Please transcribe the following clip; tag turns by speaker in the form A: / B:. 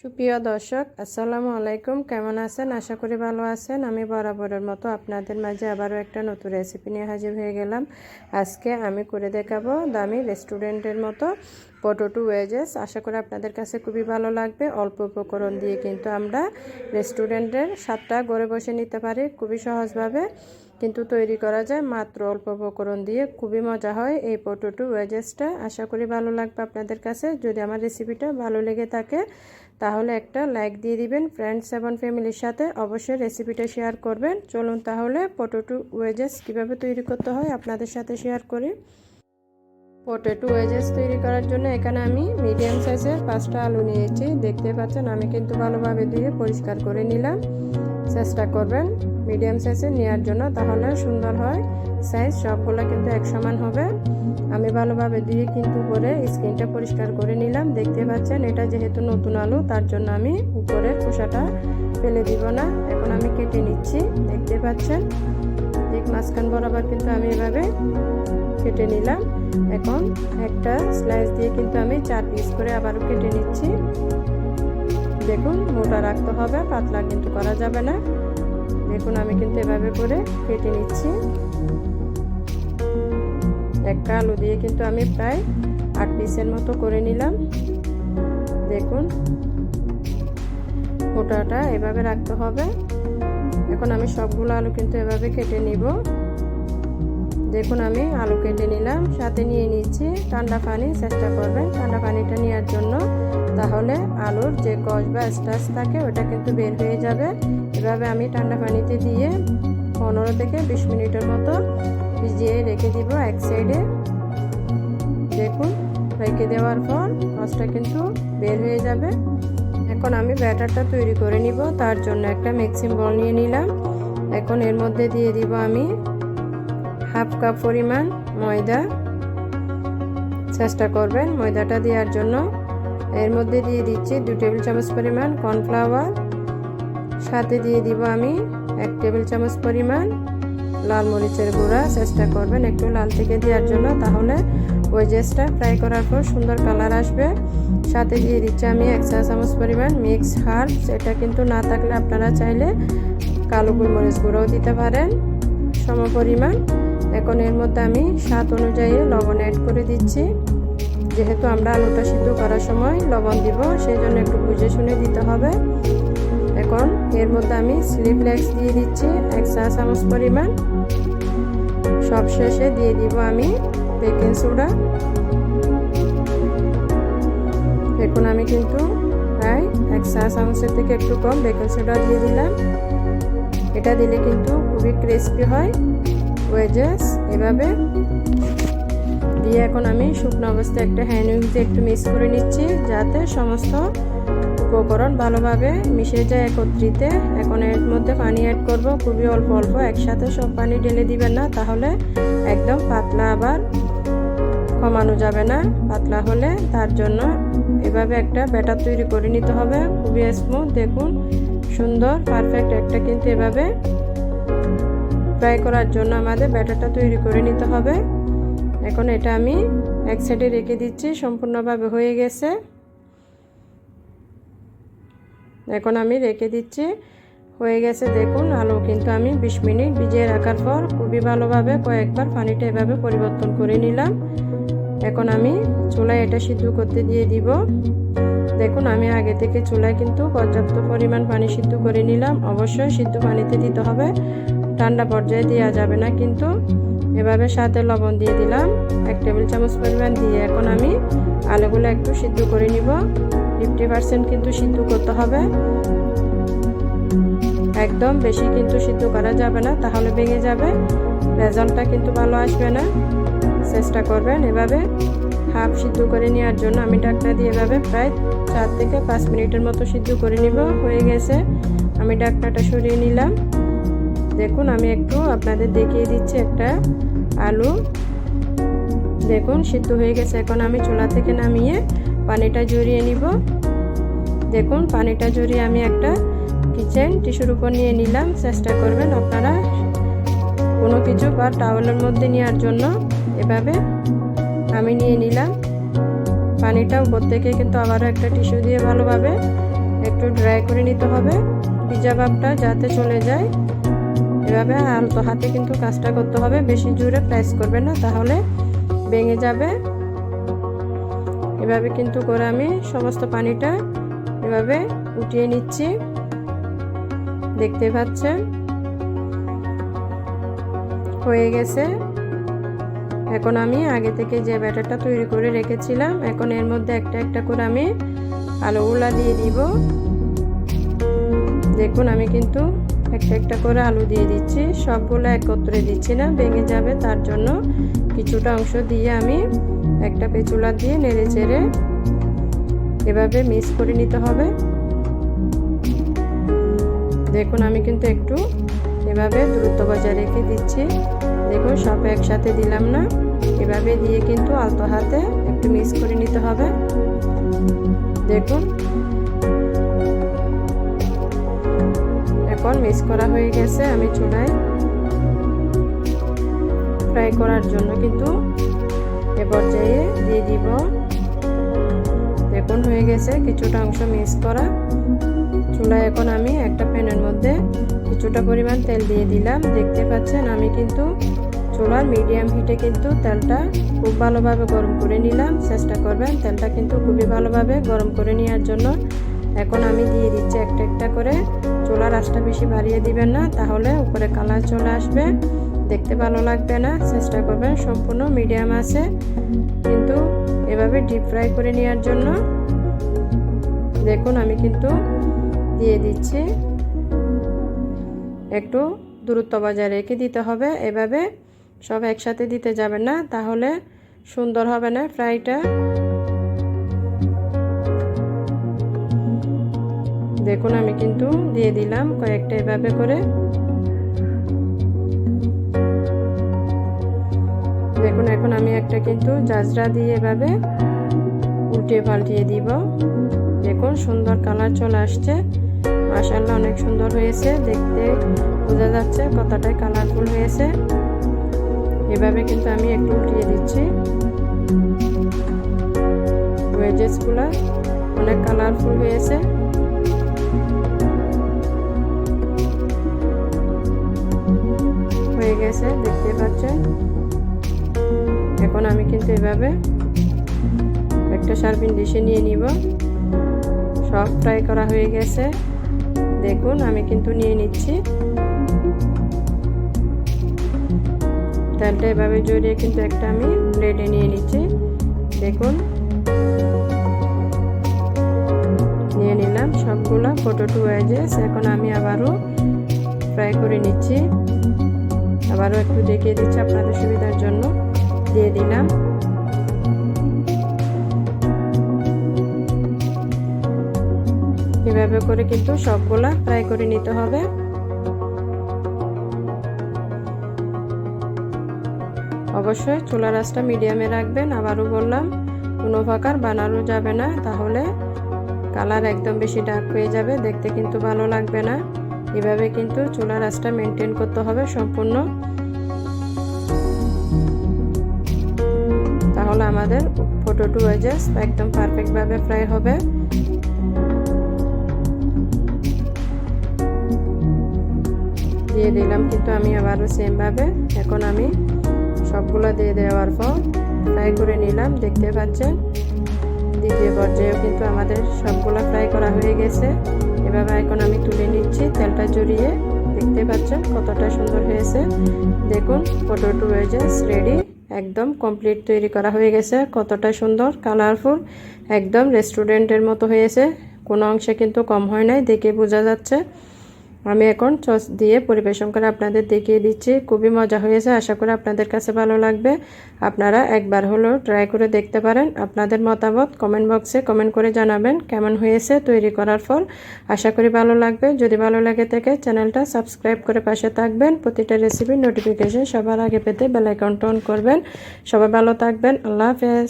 A: সুপ্রিয় দর্শক, আসসালামু আলাইকুম। কেমন আছেন? আশা করি ভালো আছেন। আমি বরাবরের মতো আপনাদের মাঝে আবারও একটা নতুন রেসিপি নিয়ে হাজির হয়ে গেলাম। আজকে আমি করে দেখাবো দামি রেস্টুরেন্টের মতো পটেটো ওয়েজেস। আশা করি আপনাদের কাছে খুবই ভালো লাগবে। অল্প উপকরণ দিয়ে কিন্তু আমরা রেস্টুরেন্টের স্বাদটা ঘরে বসে নিতে পারি খুবই সহজভাবে, কিন্তু তৈরি করা যায় মাত্র অল্প উপকরণ দিয়ে। খুবই মজা হয় এই পটেটো ওয়েজেসটা। আশা করি ভালো লাগবে আপনাদের কাছে। যদি আমার রেসিপিটা ভালো লেগে থাকে তাহলে একটা লাইক দিয়ে দিবেন। ফ্রেন্ডস এবং ফ্যামিলির সাথে অবশ্যই রেসিপিটা শেয়ার করবেন। চলুন তাহলে পটেটো ওয়েজেস কীভাবে তৈরি করতে হয় আপনাদের সাথে শেয়ার করি। পটেটো ওয়েজেস তৈরি করার জন্য এখানে আমি মিডিয়াম সাইজের 5টা আলু নিয়েছি। দেখতে পাচ্ছেন আমি কিন্তু ভালোভাবে ধুয়ে পরিষ্কার করে নিলাম। চেষ্টা করবেন মিডিয়াম সাইজের নেওয়ার জন্য, তাহলে সুন্দর হয় সাইজ। সবগুলো কিন্তু এক সমান হবে। আমি ভালোভাবে ধুয়ে কিন্তু উপরে স্কিনটা পরিষ্কার করে নিলাম। দেখতে পাচ্ছেন এটা যেহেতু নতুন আলু, তার জন্য আমি উপরের খোসাটা ফেলে দিব না। এখন আমি কেটে নিচ্ছি। দেখতে পাচ্ছেন ঠিক মাঝখান বরাবর কিন্তু আমি এভাবে কেটে নিলাম। এখন একটা স্লাইস দিয়ে কিন্তু আমি 4 পিস করে আবারও কেটে নিচ্ছি। দেখুন মোটা রাখতে হবে, পাতলা কিন্তু করা যাবে না। দেখুন আমি কিন্তু এভাবে করে কেটে নিচ্ছি। একটা আলু দিয়ে কিন্তু আমি প্রায় 8 পিসের মতো করে নিলাম। দেখুন মোটাটা এভাবে রাখতে হবে। এখন আমি সবগুলো আলু কিন্তু এভাবে কেটে নিব। দেখুন আমি আলু কেটে নিলাম, সাথে নিয়ে নিচ্ছি ঠান্ডা পানি। চেষ্টা করবেন ঠান্ডা পানিটা নেওয়ার জন্য, তাহলে আলুর যে কষ বা স্টার্চ থাকে ওটা কিন্তু বের হয়ে যাবে। এভাবে আমি ঠান্ডা পানিতে দিয়ে 15 থেকে 20 মিনিটের মতো ভিজিয়ে রেখে দিব এক সাইডে। দেখুন রেখে দেওয়ার পর কষটা কিন্তু বের হয়ে যাবে। এখন আমি ব্যাটারটা তৈরি করে নিব। তার জন্য একটা মিক্সিং বোল নিয়ে নিলাম। এখন এর মধ্যে দিয়ে দিব আমি হাফ কাপ পরিমাণ ময়দা। চেষ্টা করবেন ময়দাটা দেওয়ার জন্য। এর মধ্যে দিয়ে দিচ্ছি 2 টেবিল চামচ পরিমাণ কর্নফ্লাওয়ার। সাথে দিয়ে দিব আমি 1 টেবিল চামচ পরিমাণ লাল মরিচের গুঁড়া। চেষ্টা করবেন একটু লাল থেকে দেওয়ার জন্য, তাহলে ওয়েজেসটা ফ্রাই করার পর সুন্দর কালার আসবে। সাথে দিয়ে দিচ্ছি আমি 1 চা চামচ পরিমাণ মিক্স হার্বস। এটা কিন্তু না থাকলে আপনারা চাইলে কালো গোলমরিচ গুঁড়াও দিতে পারেন সম পরিমাণ। এখন এর মধ্যে আমি স্বাদ অনুযায়ী লবণ অ্যাড করে দিচ্ছি। যেহেতু আমরা আলুটা সিদ্ধ করার সময় লবণ দিব, সেই জন্য একটু বুঝে শুনে দিতে হবে। এখন এর মধ্যে আমি চিলি ফ্লেক্স দিয়ে দিচ্ছি 1 চা চামচ পরিমাণ। সবশেষে দিয়ে দিব আমি বেকিং সোডা। এখন আমি কিন্তু প্রায় 1 চা চামচের থেকে একটু কম বেকিং সোডা দিয়ে দিলাম। এটা দিলে কিন্তু খুবই ক্রিস্পি হয় ওয়েজেস। এভাবে দিয়ে এখন আমি শুকনো অবস্থায় একটা হ্যান্ড উইক্স দিয়ে একটু মিক্স করে নিচ্ছি, যাতে সমস্ত উপকরণ ভালোভাবে মিশে যায় একত্রিতে। এখন এর মধ্যে পানি অ্যাড করব, খুবই অল্প অল্প, একসাথে সব পানি ঢেলে দিবেন না, তাহলে একদম পাতলা আবার কমানো যাবে না। পাতলা হলে তার জন্য এভাবে একটা ব্যাটার তৈরি করে নিতে হবে, খুবই স্মুথ। দেখুন সুন্দর পারফেক্ট একটা কিন্তু এভাবে ফ্রাই করার জন্য আমাদের ব্যাটারটা তৈরি করে নিতে হবে। এখন এটা আমি এক সাইডে রেখে দিচ্ছি। সম্পূর্ণভাবে হয়ে গেছে। এখন আমি রেখে দিচ্ছি, হয়ে গেছে। দেখুন আলু কিন্তু আমি 20 মিনিট ভিজিয়ে রাখার পর খুবই ভালোভাবে কয়েকবার পানিটা এভাবে পরিবর্তন করে নিলাম। এখন আমি চুলায় এটা সিদ্ধ করতে দিয়ে দিব। দেখুন আমি আগে থেকে চুলায় কিন্তু পর্যাপ্ত পরিমাণ পানি সিদ্ধ করে নিলাম। অবশ্যই সিদ্ধ পানিতে দিতে হবে, ঠান্ডা পর্যায়ে দেওয়া যাবে না কিন্তু। এভাবে সাথে লবণ দিয়ে দিলাম 1 টেবিল চামচ পরিমাণ দিয়ে। এখন আমি আলুগুলো একটু সিদ্ধ করে নিব। 50% কিন্তু সিদ্ধ করতে হবে, একদম বেশি কিন্তু সিদ্ধ করা যাবে না, তাহলে ভেঙে যাবে, রেজাল্টটা কিন্তু ভালো আসবে না। চেষ্টা করবেন এভাবে হাফ সিদ্ধ করে নেওয়ার জন্য। আমি ঢাকনা দিয়ে এভাবে প্রায় 4 থেকে 5 মিনিটের মতো সিদ্ধ করে নিব। হয়ে গেছে, আমি ঢাকনাটা সরিয়ে নিলাম। দেখুন আমি একটু আপনাদের দেখিয়ে দিচ্ছি একটা আলু। দেখুন সিদ্ধ হয়ে গেছে। এখন আমি চুলা থেকে নামিয়ে পানিটা ঝরিয়ে নিব। দেখুন পানিটা ঝরিয়ে আমি একটা কিচেন টিস্যুর উপর নিয়ে নিলাম। চেষ্টা করবেন আপনারা কোনো কিছু বা টাওয়েলের মধ্যে নেওয়ার জন্য। এভাবে আমি নিয়ে নিলাম পানিটা। উপর থেকে কিন্তু আবারও একটা টিস্যু দিয়ে ভালোভাবে একটু ড্রাই করে নিতে হবে, পিৎজা ভাবটা যাতে চলে যায়। এভাবে আলতো হাতে কিন্তু কাজটা করতে হবে, বেশি জোরে প্রেস করবেন না, তাহলে ভেঙে যাবে। এভাবে কিন্তু করে আমি সমস্ত পানিটা এভাবে উঠিয়ে নিচ্ছি, দেখতে পাচ্ছেন হয়ে গেছে। এখন আমি আগে থেকে যে ব্যাটারটা তৈরি করে রেখেছিলাম, এখন এর মধ্যে একটা একটা করে আমি আলুগুলা দিয়ে দিব। দেখুন আমি কিন্তু একটা একটা করে আলু দিয়ে দিচ্ছি, সবগুলো একত্রে দিচ্ছি না, ভেঙে যাবে, তার জন্য কিছুটা অংশ দিয়ে আমি একটা পেঁচুলা দিয়ে নেড়ে চেড়ে এভাবে মিক্স করে নিতে হবে। দেখুন আমি কিন্তু একটু এভাবে দূরত্ব বজায় রেখে দিচ্ছি। দেখুন সব একসাথে দিলাম না, এভাবে দিয়ে কিন্তু আলতো হাতে একটু মিক্স করে নিতে হবে। দেখুন এখন মিক্স করা হয়ে গেছে। আমি চুলায় ফ্রাই করার জন্য কিন্তু এ পর্যায়ে দিয়ে দিব। দেখুন হয়ে গেছে কিছুটা অংশ মিক্স করা। চুলায় এখন আমি একটা প্যানের মধ্যে কিছুটা পরিমাণ তেল দিয়ে দিলাম। দেখতে পাচ্ছেন আমি কিন্তু চুলার মিডিয়াম হিটে কিন্তু তেলটা খুব ভালোভাবে গরম করে নিলাম। চেষ্টা করবেন তেলটা কিন্তু খুবই ভালোভাবে গরম করে নেওয়ার জন্য। এখন আমি দিয়ে দিচ্ছি একটা একটা করে। চুলার আঁচটা বেশি বাড়িয়ে দিবেন না, তাহলে উপরে কালার চলে আসবে, দেখতে ভালো লাগবে না। চেষ্টা করবেন সম্পূর্ণ মিডিয়াম আছে কিন্তু এভাবে ডিপ ফ্রাই করে নেওয়ার জন্য। দেখুন আমি কিন্তু দিয়ে দিচ্ছি, একটু দূরত্ব বজায় রেখে দিতে হবে। এভাবে সব একসাথে দিতে যাবেন না, তাহলে সুন্দর হবে না ফ্রাইটা। দেখুন আমি কিন্তু দিয়ে দিলাম কয়েকটা এভাবে করে। দেখুন এখন আমি একটা কিন্তু জাজরা দিয়ে এভাবে উল্টিয়ে পাল্টিয়ে দিব। দেখুন সুন্দর কালার চলে আসছে, মাশাআল্লাহ অনেক সুন্দর হয়েছে, দেখতে বোঝা যাচ্ছে কতটাই কালারফুল হয়েছে। এভাবে কিন্তু আমি একটু উল্টিয়ে দিচ্ছি। ওয়েজেসগুলো অনেক কালারফুল হয়েছে। হয়ে গেছে দেখতে পাচ্ছেন। এখন আমি কিন্তু এভাবে একটা সার্ভিং ডিশে নিয়ে নিব। সব ফ্রাই করা হয়ে গেছে। দেখুন আমি কিন্তু নিয়ে নিচ্ছি। তেলটা এভাবে জড়িয়ে কিন্তু একটা আমি প্লেটে নিয়ে নিচ্ছি। দেখুন নিয়ে নিলাম সবগুলা পটেটো ওয়েজেস। এখন আমি আবারও ফ্রাই করে নিচ্ছি, আবারও একটু দেখিয়ে দিচ্ছি আপনাদের সুবিধার জন্য। দিয়ে দিলাম। এভাবে করে কিন্তু সবগুলা ফ্রাই করে নিতে হবে। অবশ্যই চুলার আঁচটা মিডিয়ামে রাখবেন। আবারও বললাম কোনো প্রকার বানানো যাবে না, তাহলে কালার একদম বেশি ডার্ক হয়ে যাবে, দেখতে কিন্তু ভালো লাগবে না। এভাবে কিন্তু চুলার আঁচটা মেনটেন করতে হবে সম্পূর্ণ, তাহলে আমাদের পটেটো ওয়েজেস একদম পারফেক্টভাবে ফ্রাই হবে। দিয়ে দিলাম কিন্তু আমি আবারও সেমভাবে। এখন আমি সবগুলো দিয়ে দেওয়ার পর ফ্রাই করে নিলাম। দেখতে পাচ্ছেন দ্বিতীয় পর্যায়েও কিন্তু আমাদের সবগুলো ফ্রাই করা হয়ে গেছে। এভাবে এখন আমি তুলে নিচ্ছি তেলটা জড়িয়ে। দেখতে পাচ্ছেন কতটা সুন্দর হয়েছে। দেখুন পটেটো ওয়েজেস রেডি, একদম কমপ্লিট তৈরি করা হয়ে গেছে। কতটা সুন্দর কালারফুল, একদম রেস্টুরেন্টের মতো হয়েছে, কোনো অংশে কিন্তু কম হয় নাই, দেখে বোঝা যাচ্ছে। আমি এখন সস দিয়ে পরিবেশন করে আপনাদের দেখিয়ে দিচ্ছি। খুবই মজা হয়েছে, আশা করি আপনাদের কাছে ভালো লাগবে। আপনারা একবার হলেও ট্রাই করে দেখতে পারেন। আপনাদের মতামত কমেন্ট বক্সে কমেন্ট করে জানাবেন কেমন হয়েছে তৈরি করার পর। আশা করি ভালো লাগবে। যদি ভালো লাগে থাকে চ্যানেলটা সাবস্ক্রাইব করে পাশে থাকবেন। প্রতিটা রেসিপির নোটিফিকেশন সবার আগে পেতে বেল আইকনটা অন করবেন। সবাই ভালো থাকবেন। আল্লাহ হাফেজ।